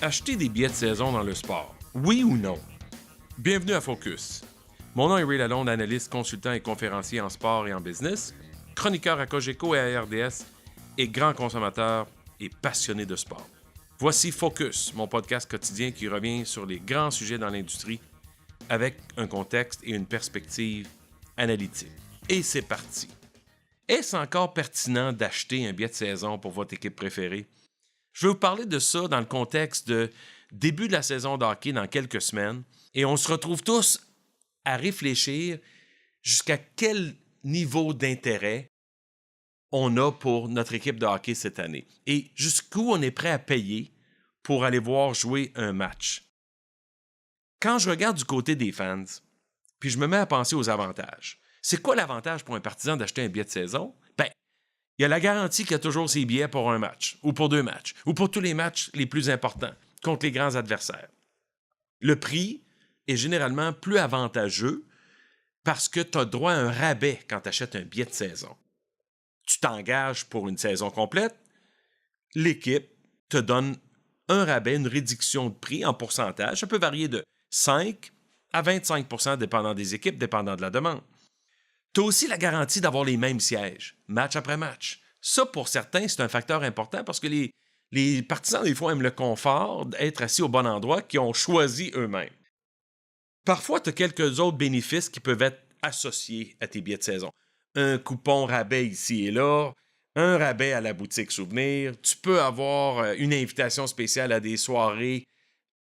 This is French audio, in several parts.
Acheter des billets de saison dans le sport, oui ou non? Bienvenue à Focus. Mon nom est Ray Lalonde, analyste, consultant et conférencier en sport et en business, chroniqueur à Cogeco et à RDS et grand consommateur et passionné de sport. Voici Focus, mon podcast quotidien qui revient sur les grands sujets dans l'industrie avec un contexte et une perspective analytique. Et c'est parti. Est-ce encore pertinent d'acheter un billet de saison pour votre équipe préférée? Je vais vous parler de ça dans le contexte de début de la saison de hockey dans quelques semaines et on se retrouve tous à réfléchir jusqu'à quel niveau d'intérêt on a pour notre équipe de hockey cette année et jusqu'où on est prêt à payer pour aller voir jouer un match. Quand je regarde du côté des fans, puis je me mets à penser aux avantages. C'est quoi l'avantage pour un partisan d'acheter un billet de saison? Ben, il y a la garantie qu'il y a toujours ses billets pour un match, ou pour 2 matchs, ou pour tous les matchs les plus importants contre les grands adversaires. Le prix est généralement plus avantageux parce que tu as droit à un rabais quand tu achètes un billet de saison. Tu t'engages pour une saison complète, l'équipe te donne un rabais, une réduction de prix en pourcentage. Ça peut varier de 5 à 25 % dépendant des équipes, dépendant de la demande. Tu as aussi la garantie d'avoir les mêmes sièges, match après match. Ça, pour certains, c'est un facteur important parce que les partisans, des fois, aiment le confort d'être assis au bon endroit qu'ils ont choisi eux-mêmes. Parfois, tu as quelques autres bénéfices qui peuvent être associés à tes billets de saison. Un coupon rabais ici et là, un rabais à la boutique souvenir. Tu peux avoir une invitation spéciale à des soirées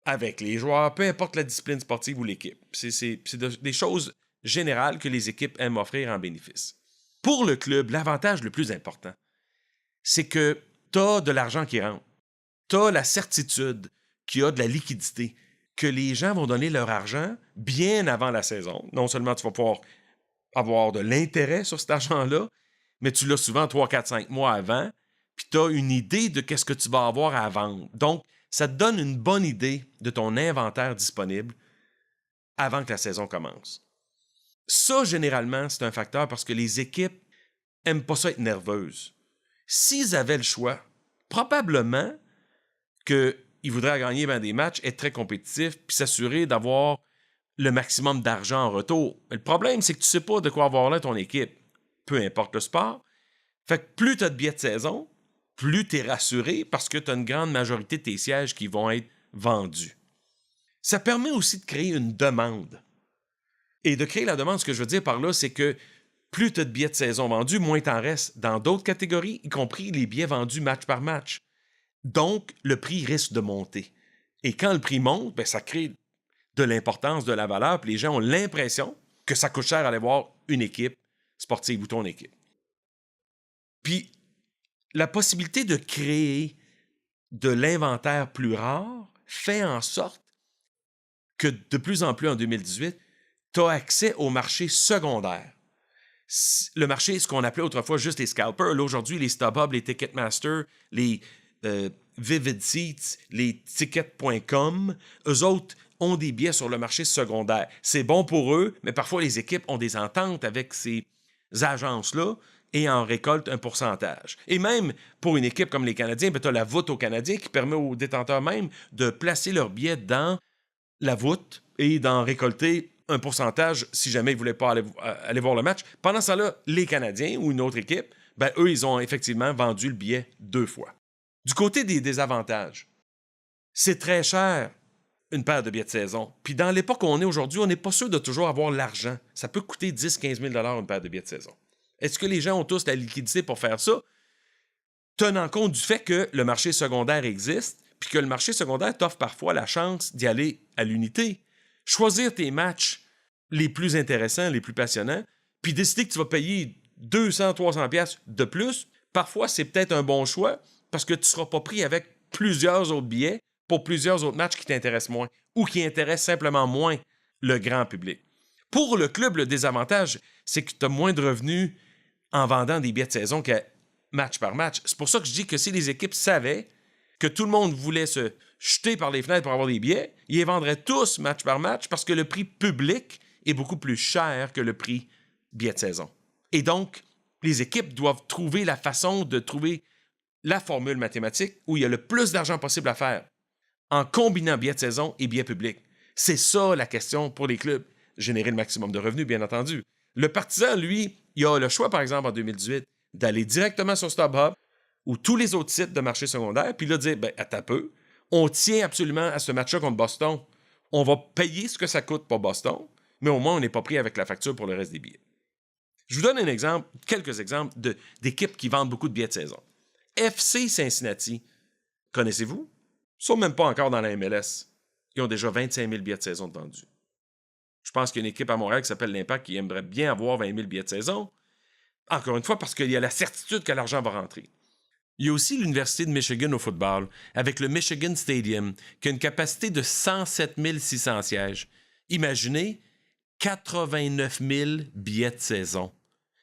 avec les joueurs, peu importe la discipline sportive ou l'équipe. C'est des choses générales que les équipes aiment offrir en bénéfice. Pour le club, l'avantage le plus important, c'est que tu as de l'argent qui rentre. Tu as la certitude qu'il y a de la liquidité, que les gens vont donner leur argent bien avant la saison. Non seulement tu vas pouvoir avoir de l'intérêt sur cet argent-là, mais tu l'as souvent 3, 4, 5 mois avant, puis tu as une idée de qu'est-ce que tu vas avoir à vendre. Donc, ça te donne une bonne idée de ton inventaire disponible avant que la saison commence. Ça, généralement, c'est un facteur parce que les équipes n'aiment pas ça être nerveuses. S'ils avaient le choix, probablement qu'ils voudraient gagner bien des matchs, être très compétitifs, puis s'assurer d'avoir le maximum d'argent en retour. Mais le problème, c'est que tu ne sais pas de quoi avoir là ton équipe, peu importe le sport. Fait que plus tu as de billets de saison, plus tu es rassuré parce que tu as une grande majorité de tes sièges qui vont être vendus. Ça permet aussi de créer une demande. Et de créer la demande, ce que je veux dire par là, c'est que plus tu as de billets de saison vendus, moins t'en reste dans d'autres catégories, y compris les billets vendus match par match. Donc, le prix risque de monter. Et quand le prix monte, ben, ça crée de l'importance, de la valeur, puis les gens ont l'impression que ça coûte cher aller voir une équipe sportive ou ton équipe. Puis, la possibilité de créer de l'inventaire plus rare fait en sorte que de plus en plus en 2018, tu as accès au marché secondaire. Le marché, ce qu'on appelait autrefois juste les scalpers, là, aujourd'hui, les StubHub, les Ticketmaster, les Vivid Seats, les Ticket.com, eux autres ont des billets sur le marché secondaire. C'est bon pour eux, mais parfois les équipes ont des ententes avec ces agences-là et en récoltent un pourcentage. Et même pour une équipe comme les Canadiens, tu as la voûte aux Canadiens qui permet aux détenteurs même de placer leurs billets dans la voûte et d'en récolter un pourcentage si jamais ils ne voulaient pas aller voir le match. Pendant ce temps-là, les Canadiens ou une autre équipe, ben, eux, ils ont effectivement vendu le billet 2 fois. Du côté des désavantages, c'est très cher une paire de billets de saison. Puis dans l'époque où on est aujourd'hui, on n'est pas sûr de toujours avoir l'argent. Ça peut coûter 10-15 000 $ une paire de billets de saison. Est-ce que les gens ont tous la liquidité pour faire ça? Tenant compte du fait que le marché secondaire existe, puis que le marché secondaire t'offre parfois la chance d'y aller à l'unité. Choisir tes matchs les plus intéressants, les plus passionnants, puis décider que tu vas payer 200-300$ de plus, parfois c'est peut-être un bon choix parce que tu ne seras pas pris avec plusieurs autres billets pour plusieurs autres matchs qui t'intéressent moins ou qui intéressent simplement moins le grand public. Pour le club, le désavantage, c'est que tu as moins de revenus en vendant des billets de saison que match par match. C'est pour ça que je dis que si les équipes savaient que tout le monde voulait se jeter par les fenêtres pour avoir des billets, ils les vendraient tous match par match parce que le prix public est beaucoup plus cher que le prix billet de saison. Et donc, les équipes doivent trouver la façon de trouver la formule mathématique où il y a le plus d'argent possible à faire en combinant billets de saison et billets publics. C'est ça la question pour les clubs. Générer le maximum de revenus, bien entendu. Le partisan, lui, il a le choix, par exemple, en 2018, d'aller directement sur StubHub ou tous les autres sites de marché secondaire, puis là, dire, attends un peu, on tient absolument à ce match-là contre Boston. On va payer ce que ça coûte pour Boston, mais au moins, on n'est pas pris avec la facture pour le reste des billets. Je vous donne un exemple, quelques exemples d'équipes qui vendent beaucoup de billets de saison. FC Cincinnati, connaissez-vous? Ils ne sont même pas encore dans la MLS. Ils ont déjà 25 000 billets de saison de vendus. Je pense qu'il y a une équipe à Montréal qui s'appelle l'Impact qui aimerait bien avoir 20 000 billets de saison. Encore une fois, parce qu'il y a la certitude que l'argent va rentrer. Il y a aussi l'Université de Michigan au football, avec le Michigan Stadium, qui a une capacité de 107 600 sièges. Imaginez, 89 000 billets de saison.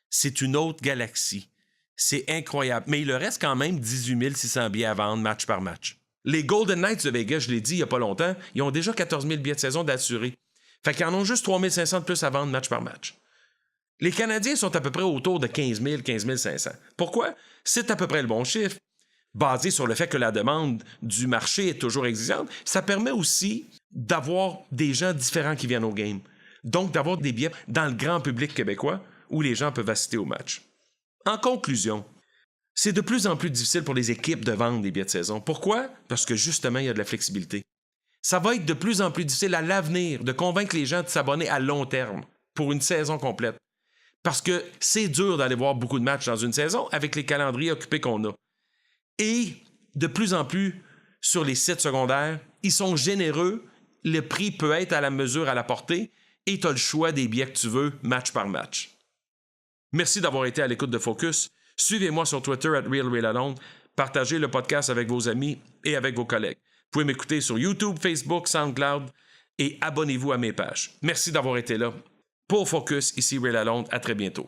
C'est une autre galaxie. C'est incroyable. Mais il leur reste quand même 18 600 billets à vendre match par match. Les Golden Knights de Vegas, je l'ai dit il n'y a pas longtemps, ils ont déjà 14 000 billets de saison d'assurés. Fait qu'ils en ont juste 3 500 de plus à vendre match par match. Les Canadiens sont à peu près autour de 15 000, 15 500. Pourquoi? C'est à peu près le bon chiffre. Basé sur le fait que la demande du marché est toujours exigeante, ça permet aussi d'avoir des gens différents qui viennent au game. Donc, d'avoir des billets dans le grand public québécois où les gens peuvent assister au match. En conclusion, c'est de plus en plus difficile pour les équipes de vendre des billets de saison. Pourquoi? Parce que justement, il y a de la flexibilité. Ça va être de plus en plus difficile à l'avenir de convaincre les gens de s'abonner à long terme pour une saison complète. Parce que c'est dur d'aller voir beaucoup de matchs dans une saison avec les calendriers occupés qu'on a. Et de plus en plus, sur les sites secondaires, ils sont généreux, le prix peut être à la mesure, à la portée, et tu as le choix des billets que tu veux, match par match. Merci d'avoir été à l'écoute de Focus. Suivez-moi sur Twitter @RealRealAlone. Partagez le podcast avec vos amis et avec vos collègues. Vous pouvez m'écouter sur YouTube, Facebook, SoundCloud et abonnez-vous à mes pages. Merci d'avoir été là. Pour Focus, ici Ray Lalonde. À très bientôt.